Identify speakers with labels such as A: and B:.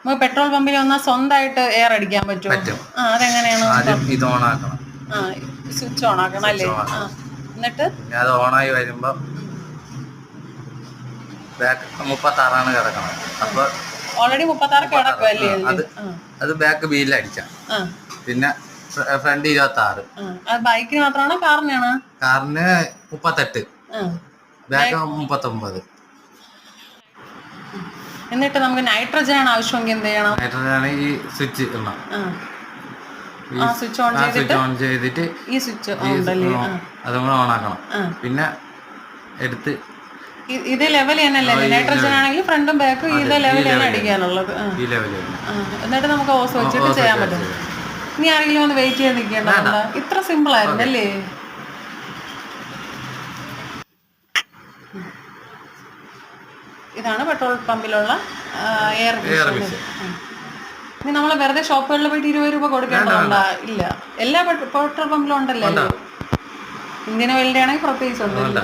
A: നമുക്ക് പെട്രോൾ പമ്പിൽ വന്നാൽ സ്വന്തമായിട്ട് എയർ അടിക്കാൻ പറ്റുമോ?
B: പറ്റും.
A: അതെങ്ങനെയാണ്?
B: ആദ്യം ഇത് ഓൺ ആക്കണം.
A: സ്വിച്ച് ഓൺ ആക്കണം അല്ലേ? എന്നിട്ട്
B: പിന്നെ അത് ഓണായി വരുമ്പോ ബാക്ക് 36 കിടക്കണം. അപ്പൊ
A: ഓൾറെഡി 36 കിടക്കുമല്ലേ?
B: അത് ബാക്ക് വീലിൽ അടിക്കാം. പിന്നെ ഫ്രണ്ട് 26.
A: ബൈക്കിന് മാത്രമാണോ കാറിനാണോ?
B: കാറിന് 38, ബാക്ക് 39.
A: എന്നിട്ട് നമുക്ക് നൈട്രജൻ ആണ് ആവശ്യമെങ്കിൽ എന്ത് ചെയ്യണം?
B: നൈട്രജൻ ആണ് ഈ സ്വിച്ച് ഇടണം.
A: സ്വിച്ച് ഓൺ
B: ചെയ്തിട്ട്
A: ഈ സ്വിച്ച്
B: അതും കൂടെ ഓൺ ആക്കണം. പിന്നെ എടുത്ത്
A: ഇത് ലെവൽ തന്നെയല്ലേ? നൈട്രജൻ ആണെങ്കിൽ ഫ്രണ്ടും ബാക്കും ഇത് ലെവൽ തന്നെ അടിക്കാനുള്ളത്. എന്നിട്ട് നമുക്ക് ഓസ് വെച്ചിട്ട് ചെയ്യാൻ പറ്റും. ഇനി ആരെങ്കിലും ഒന്ന് വെയിറ്റ് ചെയ്ത് നിൽക്കേണ്ടതുണ്ടോ? ഇത്ര സിമ്പിൾ ആയിരുന്നല്ലേ? ഇതാണ് പെട്രോൾ പമ്പിലുള്ള എയർ ഫിൽറ്റർ. ഇനി നമ്മൾ വെറുതെ ഷോപ്പുകളിൽ പോയിട്ട് 20 രൂപ കൊടുക്കേണ്ടതുണ്ടോ? ഇല്ല, എല്ലാ പെട്രോൾ പമ്പിലും ഉണ്ടല്ലോ. ഇന്ത്യൻ ഓയിലിന്റെ ആണെങ്കിൽ പ്രത്യേകിച്ച് ഒന്നുമില്ല.